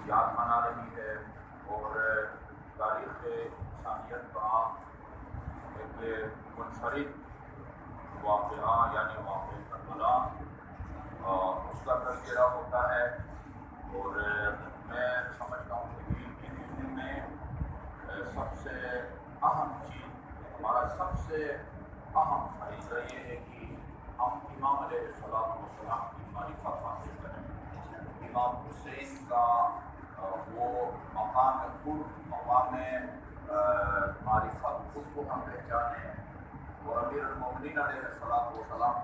یاد منا رہی ہے اور تاریخ انسانیت کا ایک منفرد واقعہ یعنی واقعہ کربلا اس کا تذکرہ ہوتا ہے۔ اور میں سمجھتا ہوں کہ ان دنوں میں سب سے اہم چیز، ہمارا سب سے اہم فریضہ یہ ہے کہ ہم امام علیہ السلام کی معرفت حاصل کریں۔ امام حسین کا وہ مقام خود، مقام معرفت، اس کو ہم پہچانیں۔ اور امیر المومنین علیہ السلام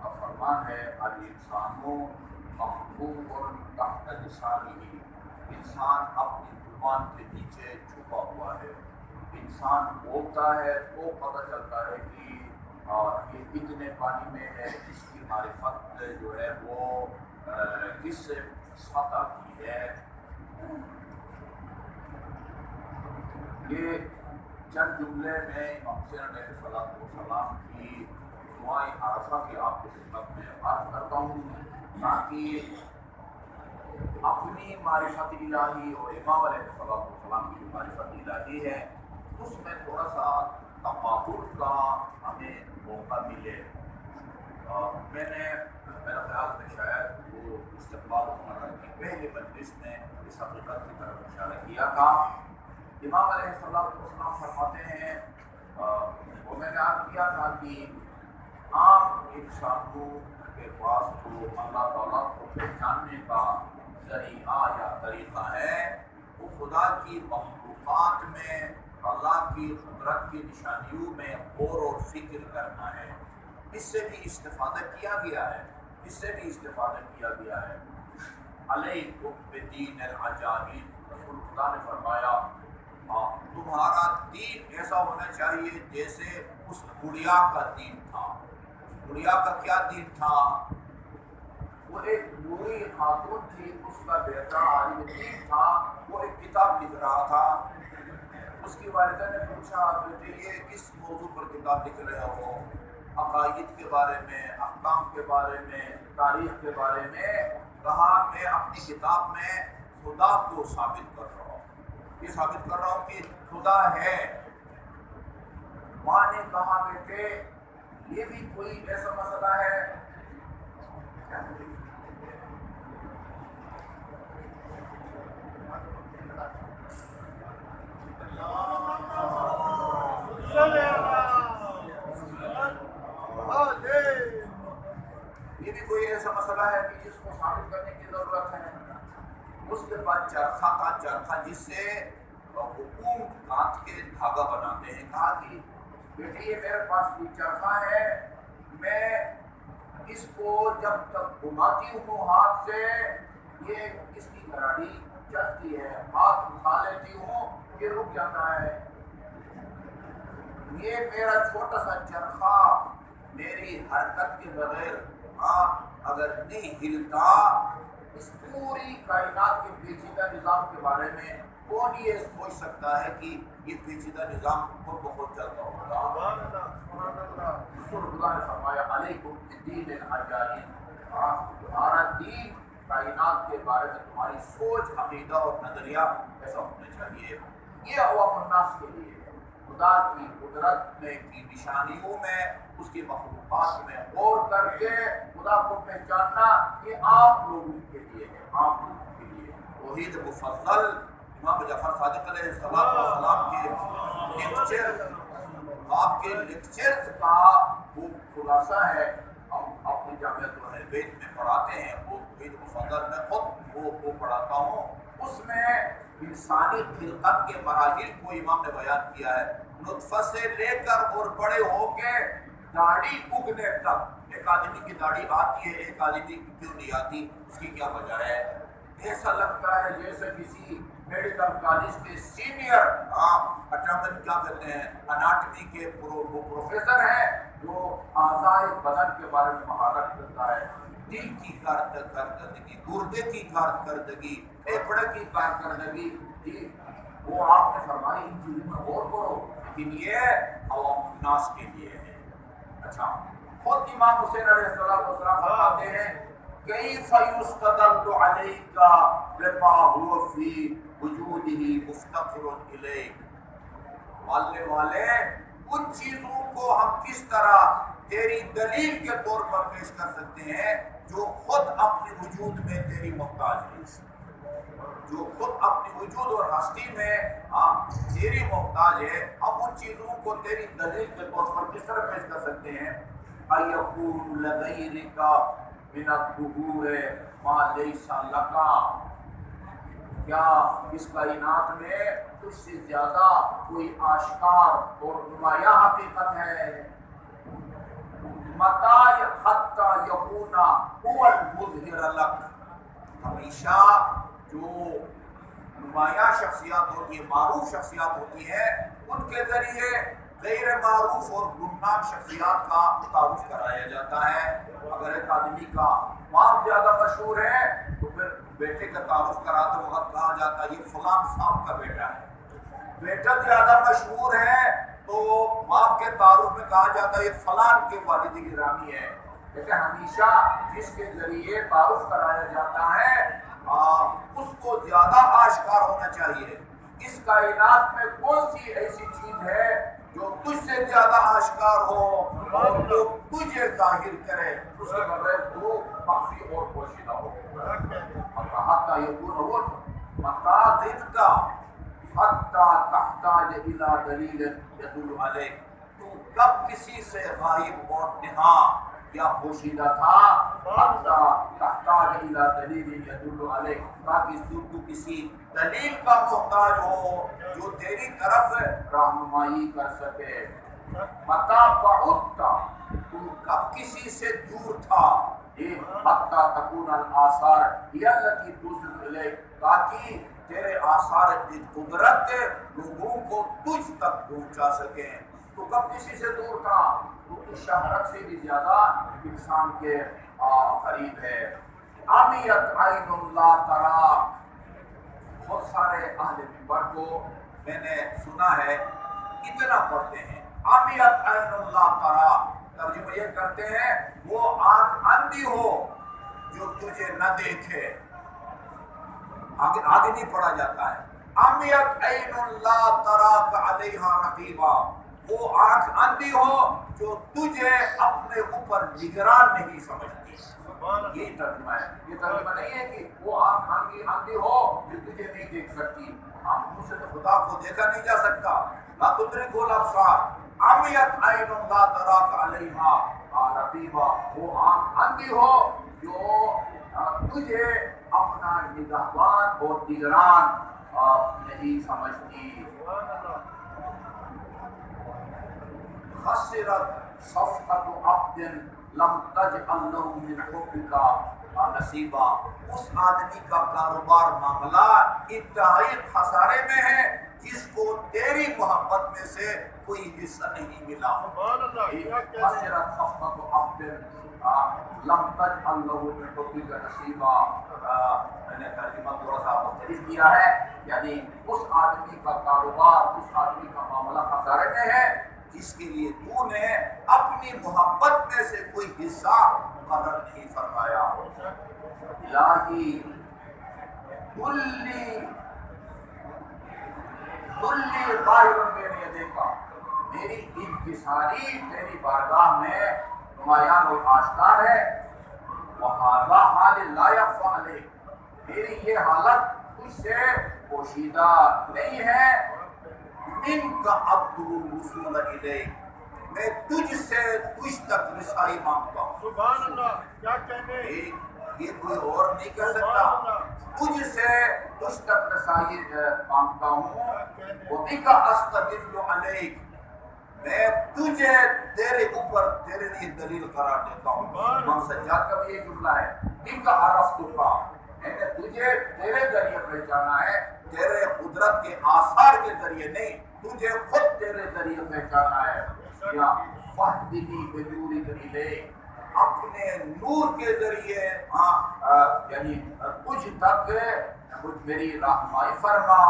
کا فرمان ہے الانسان محبوب تحت لسانہ، انسان اپنی زبان کے نیچے چھپا ہوا ہے۔ انسان بولتا ہے تو پتہ چلتا ہے کہ یہ اتنے پانی میں ہے، اس کی معرفت جو ہے وہ کس سطح کی ہے۔ یہ چند جملے میں امام حسین علیہ السلام کی دعائیں عرفہ کی آپ کی خدمت میں عرض کرتا ہوں، تاکہ اپنی معرفت الہی اور امام علیہ السلام کی جو معرفت الہی ہے اس میں تھوڑا سا تفاہم کا ہمیں موقع ملے۔ میں نے میرا خیال میں شاید وہ استقبال عمرہ کی پہلے مجلس میں اس حقیقت کی طرف اشارہ کیا تھا۔ امام علیہ السلام فرماتے ہیں، وہ میں نے عرض کیا تھا کہ عام انسانوں کے پاس جو اللہ تعالیٰ کو پہچاننے کا ذریعہ یا طریقہ ہے وہ خدا کی مخلوقات میں اللہ کی قدرت کی نشانیوں میں غور و فکر کرنا ہے۔ اس سے بھی استفادہ کیا گیا ہے، علیکم بدین العجائب، رسول خدا نے فرمایا تمہارا دین ایسا ہونا چاہیے جیسے اس گڑیا کا دین تھا۔ اس گڑیا کا کیا دین تھا؟ وہ ایک بوڑھی خاتون تھی، اس کا بیٹا عالم دین تھا، وہ ایک کتاب لکھ رہا تھا۔ اس کی والدہ نے پوچھا بیٹے یہ کس موضوع پر کتاب لکھ رہے ہو؟ عقائد کے بارے میں، احکام کے بارے میں، تاریخ کے بارے میں۔ کہا میں اپنی کتاب میں خدا کو ثابت کر رہا ہوں، یہ ثابت کر رہا ہوں کہ خدا ہے۔ ماں نے کہا بیٹے یہ بھی کوئی ایسا مسئلہ ہے؟ یہ بھی کوئی ایسا مسئلہ ہے کہ جس کو ثابت کرنے کی ضرورت ہے؟ اس کے بعد چرخہ کا چرخہ جس سے حکوم کانچ کے دھاگا بناتے ہیں، کہا کہ بیٹے یہ میرے پاس بھی چرخہ ہے، میں اس کو جب تک گھماتی ہوں ہاتھ سے یہ اس کی گراڑی چلتی ہے، ہاتھ اٹھا لیتی ہوں یہ رک جاتا ہے۔ یہ میرا چھوٹا سا چرخہ میری حرکت کے بغیر اگر نہیں ہلتا، اس پوری کائنات کے پیچیدہ نظام کے بارے میں کون یہ سوچ سکتا ہے کہ یہ پیچیدہ نظام خود بخود چلتا ہوگا؟ رسول اللہ نے فرمایا علیکم بدین العجائب، تمہارا دین کائنات کے بارے میں تمہاری سوچ، عقیدہ اور نظریہ ایسا ہونا چاہیے۔ یہ عوام الناس کے لیے خدا کی قدرت میں کی نشانیوں میں، اس کی مخلوقات میں غور کر کے خدا کو پہچاننا، یہ عام لوگوں کے لیے ہے، عام لوگوں کے لیے۔ توحید مفضل امام جعفر صادق علیہ السلام کے لیکچر، آپ کے لیکچرز کا وہ خلاصہ ہے، ہم اپنی جامعۃ اہل بیت میں پڑھاتے ہیں، وہ توحید مفضل میں خود وہ پڑھاتا ہوں۔ اس میں انسانی خلقت کے مراحل کو امام نے بیان کیا ہے، نطفہ سے لے کر اور بڑے ہو کے داڑھی اگنے تک۔ ایک آدمی کی داڑھی آتی ہے، ایک آدمی کی کیوں نہیں آتی، اس کی کیا وجہ ہے؟ ایسا لگتا ہے جیسے کسی میڈیکل کالج کے سینئر اٹامن کیا کہتے ہیں اناٹمی کے پروفیسر ہیں، جو اعضائے بدن کے بارے میں مہارت کرتا ہے، دل کی کارکردگی، گردے کی کارکردگی، پھیپھڑے کی کارکردگی، وہ آپ نے فرمائی ان چیزوں میں غور کرو، لیکن یہ عوام الناس کے لیے ہے۔ اچھا، خود امام حسین علیہ السلام فرماتے ہیں کیف یستدل علیک بما هو فی وجودہ مفتقر الیک، ماننے والے ان چیزوں کو ہم کس طرح تیری دلیل کے طور پر پیش کر سکتے ہیں جو خود اپنے وجود میں تیری محتاج ہے، جو خود اپنی وجود اور ہستی میں تیری محتاج ہے، ہم ان چیزوں کو تیری دلیل کے طور پر کس طرح پیش کر سکتے ہیں؟ اَيَقُولُ لَغَيْرِكَ مِنَ الظُّهُورِ مَا لَيْسَ لَكَ، کیا اس کائنات میں تجھ سے زیادہ کوئی آشکار اور نمایاں حقیقت ہے؟ مَتَى حَتَّى يَكُونَ هُوَ الْمُظْهِرَ لَكَ، ہمیشہ جو نمایاں شخصیات ہوتی ہیں، معروف شخصیات ہوتی ہیں، ان کے ذریعے غیر معروف اور گمنام شخصیات کا تعارف کرایا جاتا ہے۔ اگر ایک آدمی کا باپ زیادہ مشہور ہے تو پھر بیٹے کا تعارف کراتے وقت کہا جاتا ہے یہ فلان صاحب کا بیٹا ہے۔ بیٹا زیادہ مشہور ہے تو باپ کے تعارف میں کہا جاتا ہے یہ فلان کے والد گرامی ہے۔ لیکن ہمیشہ جس کے ذریعے تعارف کرایا جاتا ہے اس کو زیادہ آشکار ہونا چاہیے۔ اس کائنات میں کون سی ایسی چیز ہے جو تجھ سے زیادہ آشکار ہو اور جو تجھے ظاہر کرے، اس کے بغیر تو مخفی اور پوشیدہ ہو۔ حتی یکون هو متا ضد کا حتی تحتاج الی دلیل یدل علیک، تو کب کسی سے غائب اور نہاں یا پوشیدہ تھا؟ حتی تحتاج الی دلیل یدل علیک، تاکہ تو کسی دلیل کا محتاج ہو جو تیری طرف رہنمائی کر سکے۔ متا بعدت، تو کب کسی سے دور تھا؟ حتی تکون الآثار ہی التی توصل الیک، تاکہ تیرے آثار قدرت لوگوں کو تجھ تک پہنچا سکیں۔ تو کب کسی سے دور تھا؟ تو اس شہرت سے بھی زیادہ انسان کے قریب ہے۔ عمیت عین لا تری، بہت سارے اہل منبر کو میں نے سنا ہے اتنا پڑھتے ہیں عمیت عین لا تری، ترجمہ یہ کرتے ہیں وہ آنکھ اندھی ہو جو تجھے نہ دیکھے۔ آگے نہیں پڑھا جاتا ہے عمیت عین لا تراک علیہا رقیبا، وہ آنکھ اندھی ہو جو تجھے اپنے اوپر نگران نہیں سمجھتی۔ یہی ترجمہ ہے، یہ ترجمہ نہیں ہے کہ وہ آنکھ اندھی ہو جو تجھے نہیں دیکھ سکتی۔ آنکھوں سے تو خدا کو دیکھا نہیں جا سکتا، لا تدرکہ الابصار، عمیت عین لا تراک علیہا رقیبا، وہ آنکھ اندھی ہو جو تجھے اپنا نگہبان اور نگران نہیں سمجھتی۔ خسرت صفقۃ عبد لم تجعل له من حبک نصیبا، اس آدمی کا کاروبار معاملہ انتہائی خسارے میں ہے جس کو تیری محبت میں سے کوئی حصہ نہیں ملا۔ خسرت صفقۃ عبد لم تجعل له من حبک نصیبا، میں نے ترجمہ تھوڑا سا مختلف کیا ہے، یعنی اس آدمی کا کاروبار، اس آدمی کا معاملہ خسارے میں ہے جس کے لیے تو نے اپنی محبت میں سے کوئی حصہ مقرر نہیں فرمایا۔ الہی کلی ظاہر بین یدیک، میری انکساری تیری بارگاہ میں نمایاں اور آشکار ہے۔ وہذا حال لا یخفی علیک، میری یہ حالت تجھ سے پوشیدہ نہیں ہے۔ من کا عبد الوصول الیک، میں تجھ سے تجھ تک رسائی مانگتا ہوں۔ سبحان اللہ، کیا کہنے، یہ کوئی اور نہیں کہہ سکتا، تجھ سے تجھ تک رسائی مانگتا ہوں۔ وبک استدل علیک، میں تجھے تیرے اوپر تیرے لیے دلیل قرار دیتا ہوں۔ امام سجاد کا بھی یہ جملہ ہے، بک عرفتک، میں نے تجھے تیرے ذریعے پہچانا ہے، تیرے قدرت کے آثار کے ذریعے نہیں، تجھے خود تیرے ذریعے پہچانا ہے۔ یا فہدنی بنورک الیک، اپنے نور کے ذریعے یعنی تجھ تک میری رہنمائی فرما۔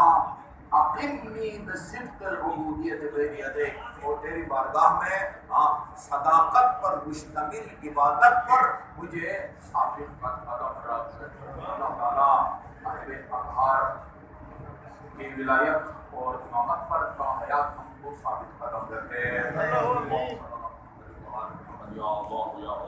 اقمنی بصدق العبودیت بین یدیک، اور تیری بارگاہ میں صداقت پر مشتمل عبادت پر مجھے ثابت قدم رکھ۔ اللہ تعالیٰ صاحب اطہار کی ولایت اور امامت پر تا حیات ہم کو ثابت قدم رکھے۔ یا اللہ